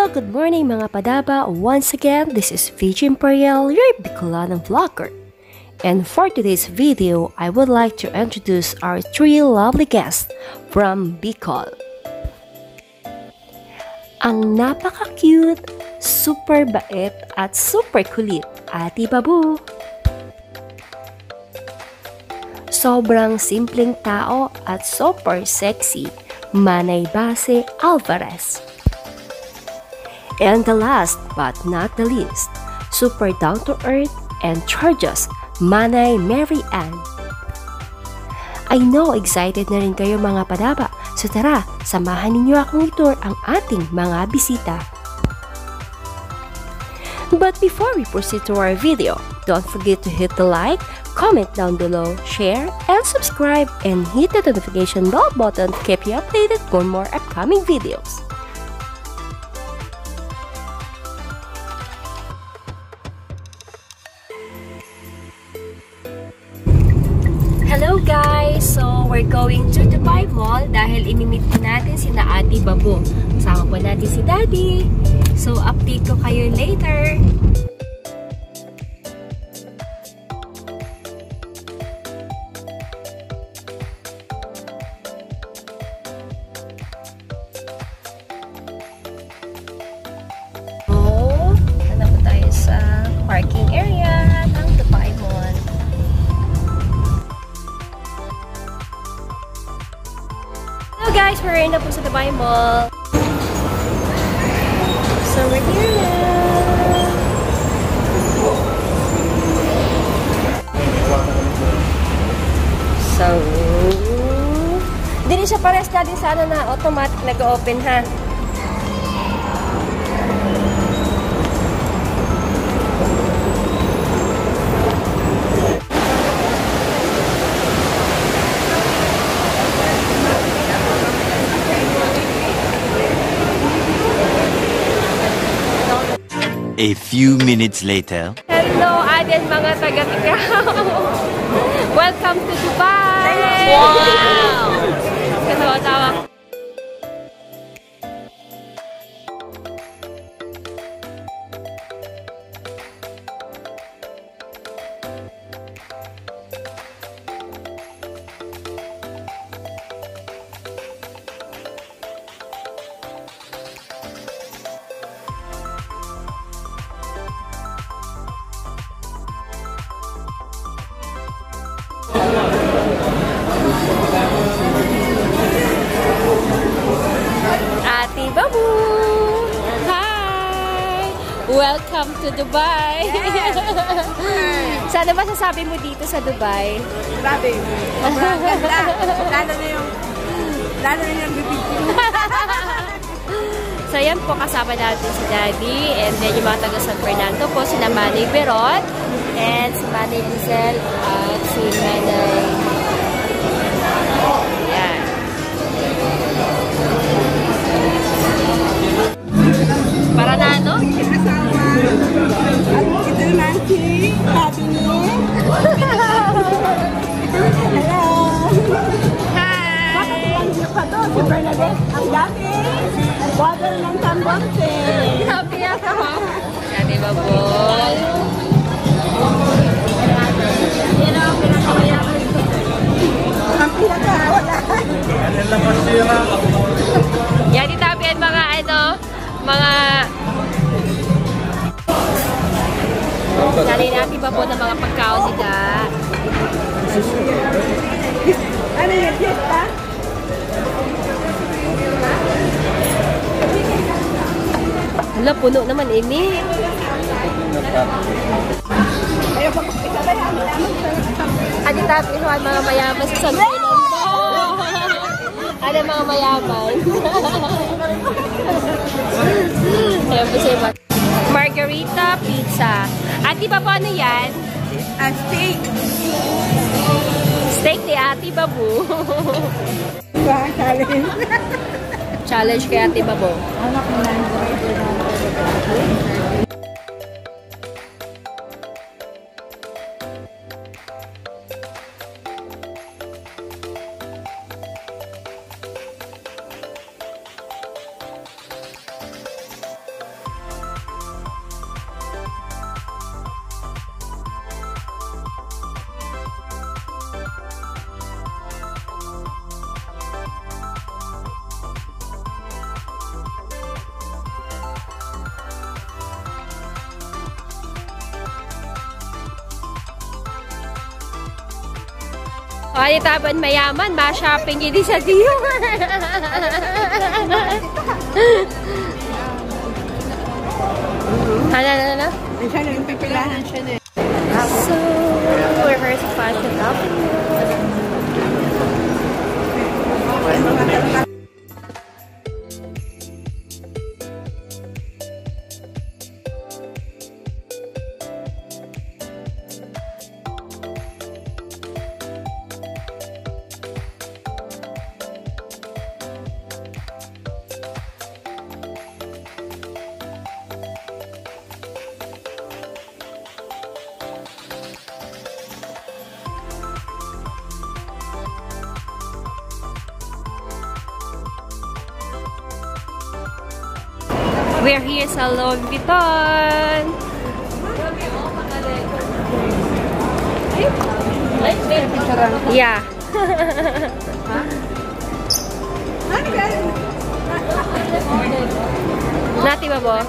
Good morning mga padaba. Once again, this is VJ Imperial, your Bicolanang vlogger. And for today's video, I would like to introduce our three lovely guests from Bicol. Ang napaka-cute, super bait at super kulit, Ate Babu. Sobrang simpleng tao at super sexy, Manay Base Alvarez. And the last but not the least, super down-to-earth and charges, Manay Mary Ann. I know excited na rin kayo mga padaba, so tara, samahan ninyo akong i-tour ang ating mga bisita. But before we proceed to our video, don't forget to hit the like, comment down below, share, and subscribe, and hit the notification bell button to keep you updated for more upcoming videos. Hello guys! So, we're going to Dubai Mall dahil imimit po natin si Ate Babu. Kasama po natin si Daddy. So, update ko kayo later. So, hanap po tayo sa parking area ng Dubai Mall. Guys, we're in na po sa Dubai Mall. So, we're here now. So, hindi siya pares natin sa ano na automatic nag-open ha. A few minutes later. Hello, Aden mga taga-Ticao. Welcome to Dubai! Wow! Katawa-tawa. Ate Babu! Hi! Welcome to Dubai! Yes. Sana ba sasabi mo dito sa Dubai? Grabe. Sobrang ganda. Lalo na yung bibig. So yan po, kasama natin si Daddy and then yung mga taga San Fernando po, si Manay Berot and si Manay Lizelle at si Manay yan. Para na ano? Asawa. At ito yung Nancy. Sabi niya. Hello. Hi! Bakit niyo pa to? Si Bernadette. Ang dami. Water ng tambonte. Happy ako. Ate Babu. Ang pinakawala. Yan, itabihan mga ano, mga dali natin pa po ng mga pagkaon nila. Ano yung fiesta? Hala, puno naman, Amy. Ayaw pa kung ikabayan. Ano tayo mga mayaman sa San Fernando? Ano mga mayaman? Ayan po siya. Margarita pizza. Ate Babu, ano yan? Steak. Steak ni Ate Babu. Challenge. Challenge kay Ate Babu. Anak mo na. Ay, taban mayaman, ma-shopping yun sa diyo. Ano? Ay, siya na yung pipilahan siya na. So, we're here sa Fashion Avenue. We're here sa Louis Vuitton. Yeah. Nati ba bo?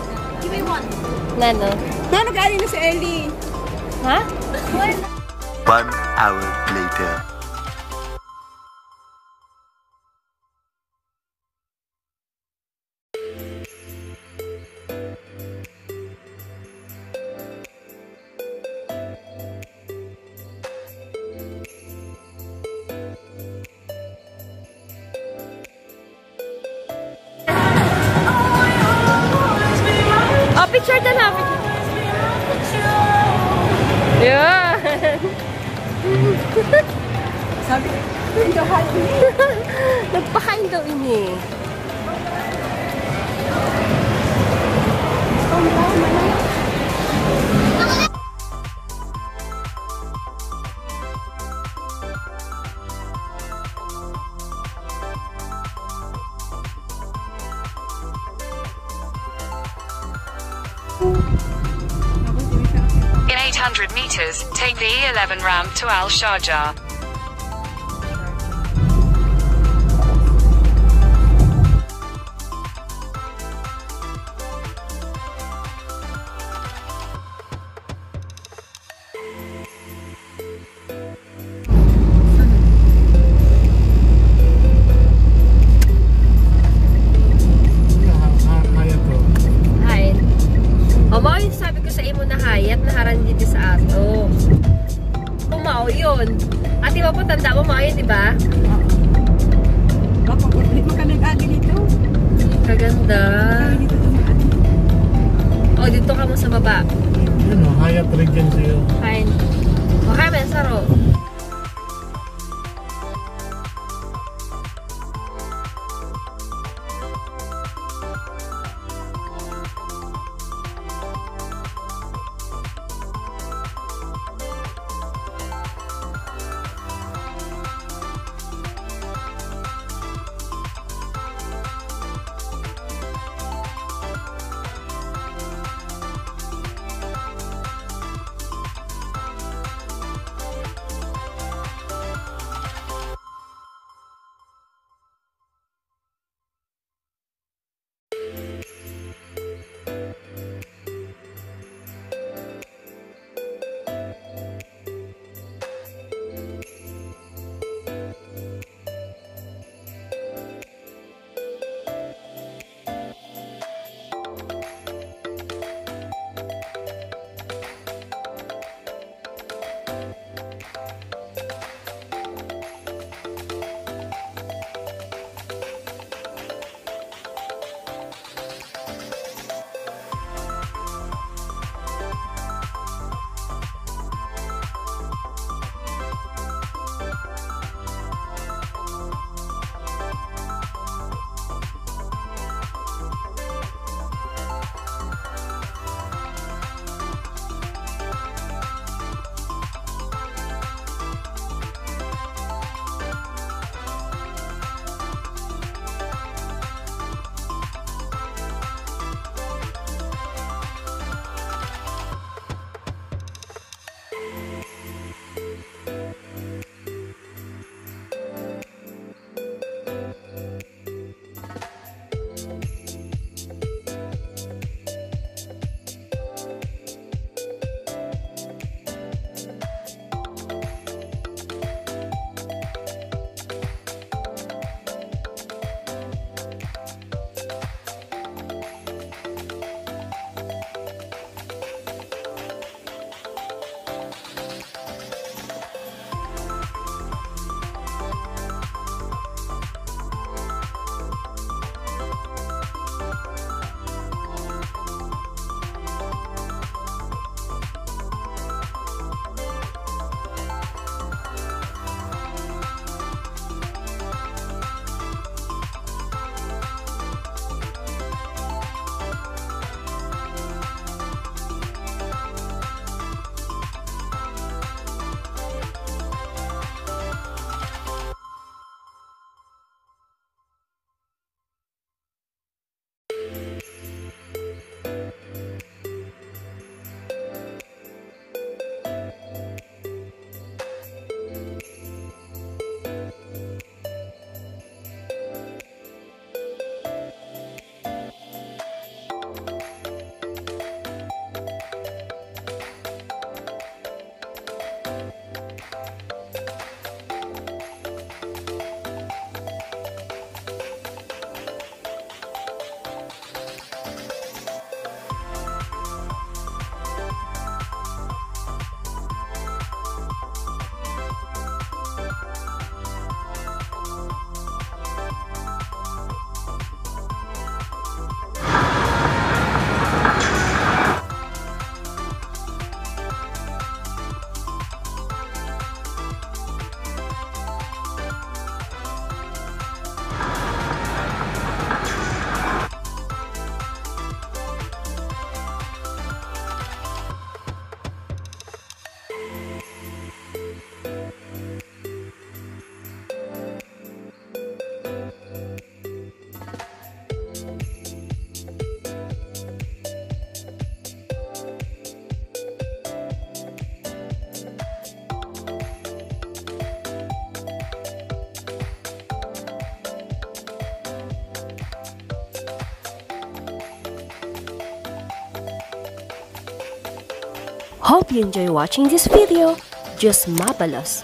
Nano? Nano galing na si Ellie? Ha? 1 hour later. Oh, picture na na. Yeah. Sabi, hindi ako Nagpakain daw ini. In 800 meters, take the E11 ramp to Al Sharjah. Hayat. O, mao yung sabi ko sa imo na hayat na haran dito sa ato. O, mao yun. Ate mo po, tanda mo mao yun, di ba? Baka hindi mo ka nag-agi dito. Kaganda. O, dito ka mo sa baba. Yun o, Hyatt Regency yun. Fine. Okay, men, saro. Hope you enjoy watching this video. Diyos mabalos!